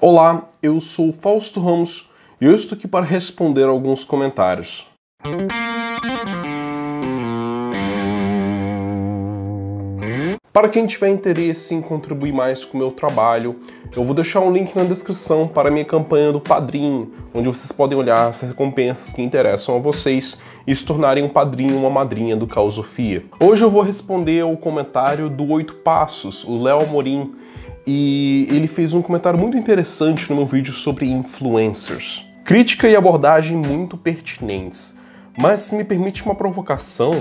Olá, eu sou Fausto Ramos e eu estou aqui para responder alguns comentários. Para quem tiver interesse em contribuir mais com o meu trabalho, eu vou deixar um link na descrição para a minha campanha do Padrim, onde vocês podem olhar as recompensas que interessam a vocês e se tornarem um padrinho ou uma madrinha do Causofia. Hoje eu vou responder ao comentário do 8 Passos, o Léo Amorim, e ele fez um comentário muito interessante no meu vídeo sobre influencers. Crítica e abordagem muito pertinentes, mas se me permite uma provocação,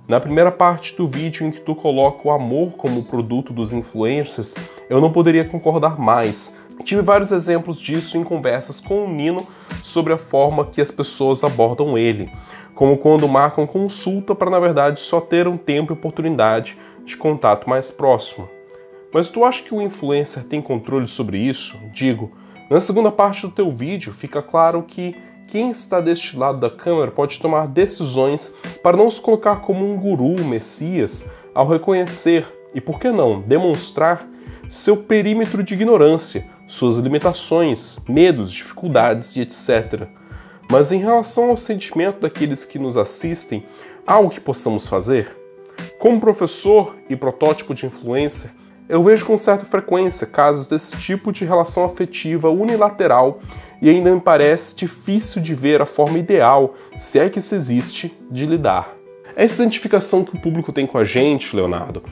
na primeira parte do vídeo em que tu coloca o amor como produto dos influencers, eu não poderia concordar mais. Tive vários exemplos disso em conversas com o Nino sobre a forma que as pessoas abordam ele, como quando marcam consulta para na verdade só ter um tempo e oportunidade de contato mais próximo. Mas tu acha que o influencer tem controle sobre isso? Digo, na segunda parte do teu vídeo fica claro que quem está deste lado da câmera pode tomar decisões para não se colocar como um guru, messias, ao reconhecer e, por que não, demonstrar seu perímetro de ignorância, suas limitações, medos, dificuldades e etc. Mas em relação ao sentimento daqueles que nos assistem, há algo que possamos fazer? Como professor e protótipo de influencer, eu vejo com certa frequência casos desse tipo de relação afetiva unilateral e ainda me parece difícil de ver a forma ideal, se é que isso existe, de lidar. Essa identificação que o público tem com a gente, Leonardo,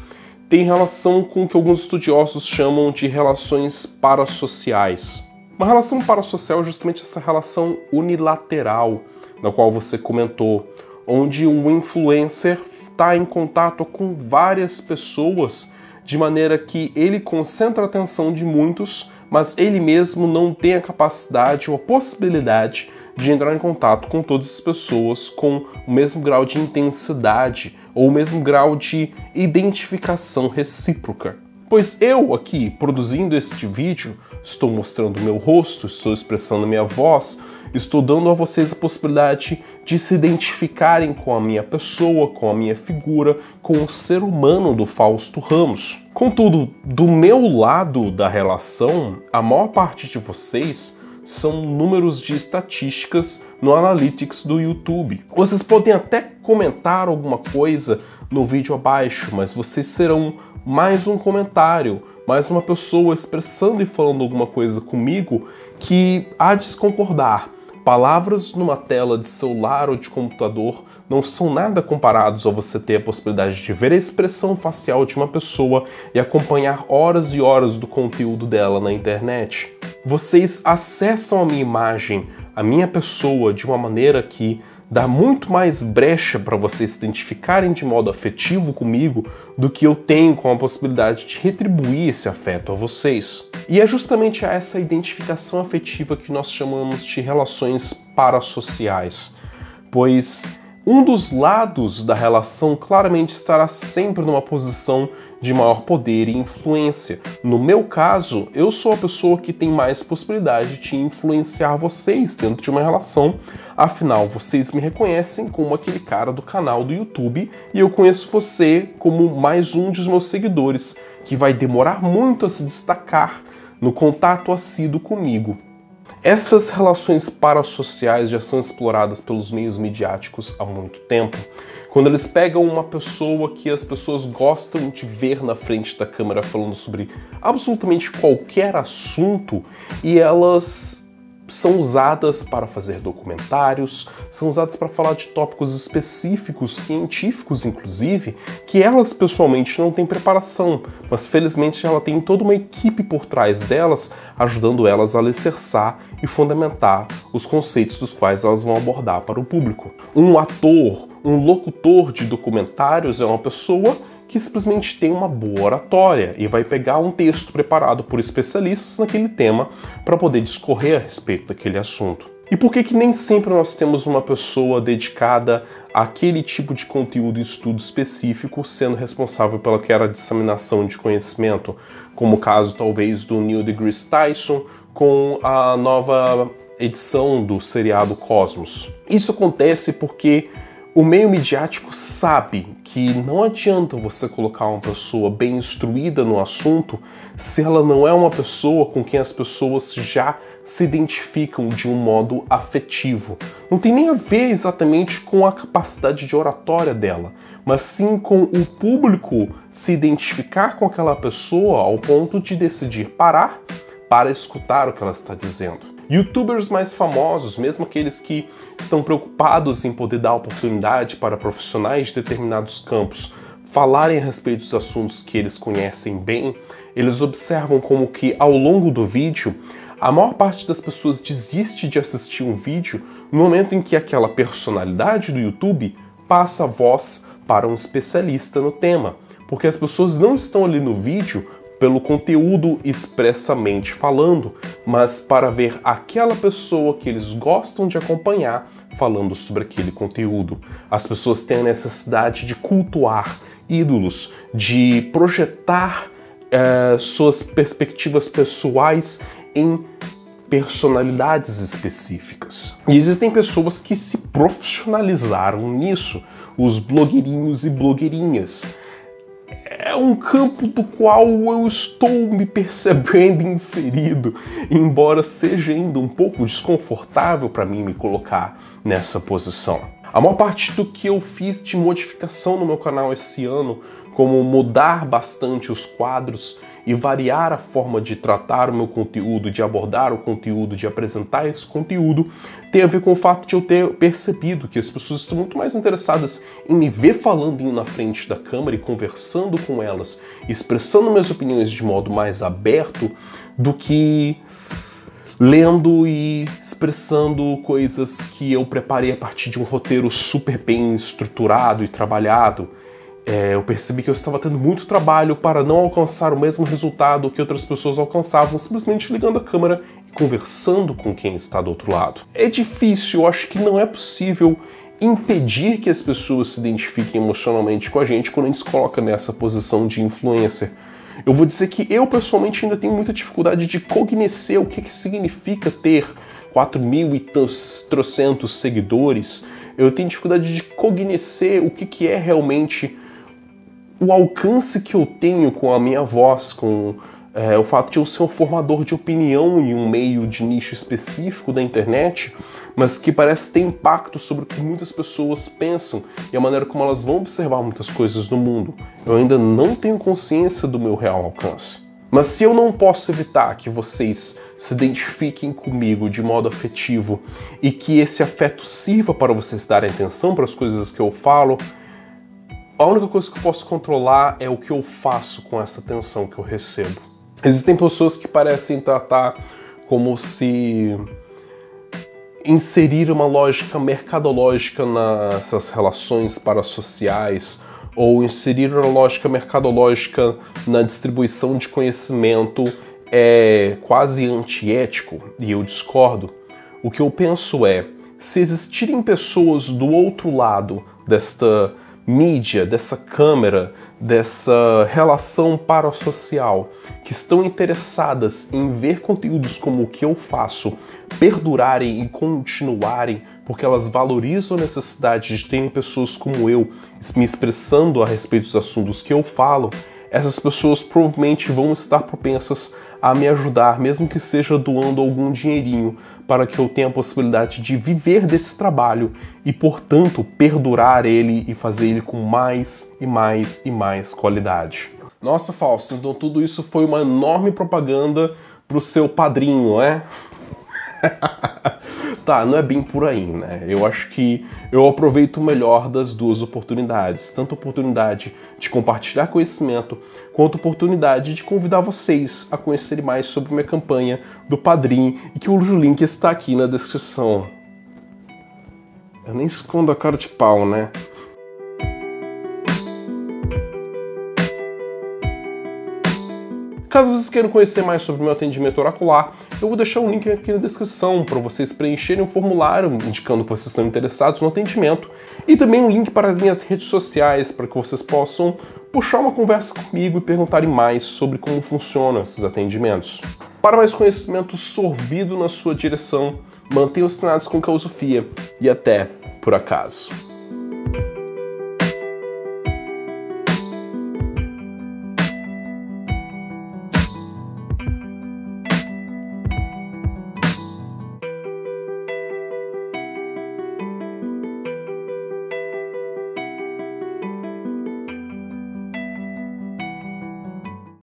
tem relação com o que alguns estudiosos chamam de relações parassociais. Uma relação parassocial é justamente essa relação unilateral, na qual você comentou, onde um influencer está em contato com várias pessoas de maneira que ele concentra a atenção de muitos, mas ele mesmo não tem a capacidade ou a possibilidade de entrar em contato com todas as pessoas com o mesmo grau de intensidade ou o mesmo grau de identificação recíproca. Pois eu aqui, produzindo este vídeo, estou mostrando meu rosto, estou expressando minha voz, estou dando a vocês a possibilidade de se identificarem com a minha pessoa, com a minha figura, com o ser humano do Fausto Ramos. Contudo, do meu lado da relação, a maior parte de vocês são números de estatísticas no Analytics do YouTube. Vocês podem até comentar alguma coisa no vídeo abaixo, mas vocês serão mais um comentário, mais uma pessoa expressando e falando alguma coisa comigo que há de se concordar. Palavras numa tela de celular ou de computador não são nada comparados a você ter a possibilidade de ver a expressão facial de uma pessoa e acompanhar horas e horas do conteúdo dela na internet. Vocês acessam a minha imagem, a minha pessoa, de uma maneira que dá muito mais brecha para vocês se identificarem de modo afetivo comigo do que eu tenho com a possibilidade de retribuir esse afeto a vocês. E é justamente a essa identificação afetiva que nós chamamos de relações parassociais, pois um dos lados da relação claramente estará sempre numa posição de maior poder e influência. No meu caso, eu sou a pessoa que tem mais possibilidade de influenciar vocês dentro de uma relação, afinal, vocês me reconhecem como aquele cara do canal do YouTube e eu conheço você como mais um dos meus seguidores, que vai demorar muito a se destacar no contato assíduo comigo. Essas relações parassociais já são exploradas pelos meios midiáticos há muito tempo. Quando eles pegam uma pessoa que as pessoas gostam de ver na frente da câmera falando sobre absolutamente qualquer assunto e elas são usadas para fazer documentários, são usadas para falar de tópicos específicos, científicos inclusive, que elas pessoalmente não têm preparação, mas felizmente ela tem toda uma equipe por trás delas, ajudando elas a alicerçar e fundamentar os conceitos dos quais elas vão abordar para o público. Um ator, um locutor de documentários é uma pessoa que simplesmente tem uma boa oratória e vai pegar um texto preparado por especialistas naquele tema para poder discorrer a respeito daquele assunto. E por que nem sempre nós temos uma pessoa dedicada àquele tipo de conteúdo e estudo específico sendo responsável pela que era a disseminação de conhecimento, como o caso talvez do Neil deGrasse Tyson com a nova edição do seriado Cosmos? Isso acontece porque O meio midiático sabe que não adianta você colocar uma pessoa bem instruída no assunto se ela não é uma pessoa com quem as pessoas já se identificam de um modo afetivo. Não tem nem a ver exatamente com a capacidade de oratória dela, mas sim com o público se identificar com aquela pessoa ao ponto de decidir parar para escutar o que ela está dizendo. YouTubers mais famosos, mesmo aqueles que estão preocupados em poder dar oportunidade para profissionais de determinados campos falarem a respeito dos assuntos que eles conhecem bem, eles observam como que ao longo do vídeo, a maior parte das pessoas desiste de assistir um vídeo no momento em que aquela personalidade do YouTube passa a voz para um especialista no tema, porque as pessoas não estão ali no vídeo pelo conteúdo expressamente falando, mas para ver aquela pessoa que eles gostam de acompanhar falando sobre aquele conteúdo. As pessoas têm a necessidade de cultuar ídolos, de projetar suas perspectivas pessoais em personalidades específicas. E existem pessoas que se profissionalizaram nisso, os blogueirinhos e blogueirinhas. É um campo do qual eu estou me percebendo inserido, embora seja ainda um pouco desconfortável para mim me colocar nessa posição. A maior parte do que eu fiz de modificação no meu canal esse ano, como mudar bastante os quadros e variar a forma de tratar o meu conteúdo, de abordar o conteúdo, de apresentar esse conteúdo, tem a ver com o fato de eu ter percebido que as pessoas estão muito mais interessadas em me ver falando na frente da câmera e conversando com elas, expressando minhas opiniões de modo mais aberto, do que lendo e expressando coisas que eu preparei a partir de um roteiro super bem estruturado e trabalhado. Eu percebi que eu estava tendo muito trabalho para não alcançar o mesmo resultado que outras pessoas alcançavam simplesmente ligando a câmera e conversando com quem está do outro lado. É difícil, eu acho que não é possível impedir que as pessoas se identifiquem emocionalmente com a gente quando a gente se coloca nessa posição de influencer. Eu vou dizer que eu pessoalmente ainda tenho muita dificuldade de cognoscer o que significa ter 4.300 seguidores. Eu tenho dificuldade de cognoscer o que é realmente o alcance que eu tenho com a minha voz, com o fato de eu ser um formador de opinião em um meio de nicho específico da internet, mas que parece ter impacto sobre o que muitas pessoas pensam e a maneira como elas vão observar muitas coisas no mundo. Eu ainda não tenho consciência do meu real alcance. Mas se eu não posso evitar que vocês se identifiquem comigo de modo afetivo e que esse afeto sirva para vocês darem atenção para as coisas que eu falo, a única coisa que eu posso controlar é o que eu faço com essa atenção que eu recebo. Existem pessoas que parecem tratar como se inserir uma lógica mercadológica nessas relações parasociais ou inserir uma lógica mercadológica na distribuição de conhecimento é quase antiético, e eu discordo. O que eu penso é, se existirem pessoas do outro lado desta mídia, dessa câmera, dessa relação parasocial, que estão interessadas em ver conteúdos como o que eu faço perdurarem e continuarem, porque elas valorizam a necessidade de terem pessoas como eu me expressando a respeito dos assuntos que eu falo, essas pessoas provavelmente vão estar propensas a me ajudar, mesmo que seja doando algum dinheirinho, para que eu tenha a possibilidade de viver desse trabalho e, portanto, perdurar ele e fazer ele com mais e mais e mais qualidade. Nossa, Fausto, então tudo isso foi uma enorme propaganda pro seu padrinho, não é? Tá, não é bem por aí, né? Eu acho que eu aproveito o melhor das duas oportunidades. Tanto a oportunidade de compartilhar conhecimento, quanto a oportunidade de convidar vocês a conhecerem mais sobre minha campanha do Padrim, e que o link está aqui na descrição. Eu nem escondo a cara de pau, né? Caso vocês queiram conhecer mais sobre o meu atendimento oracular, eu vou deixar um link aqui na descrição para vocês preencherem um formulário indicando que vocês estão interessados no atendimento, e também um link para as minhas redes sociais para que vocês possam puxar uma conversa comigo e perguntarem mais sobre como funcionam esses atendimentos. Para mais conhecimento sorvido na sua direção, mantenham-se assinados com Causofia e até por acaso.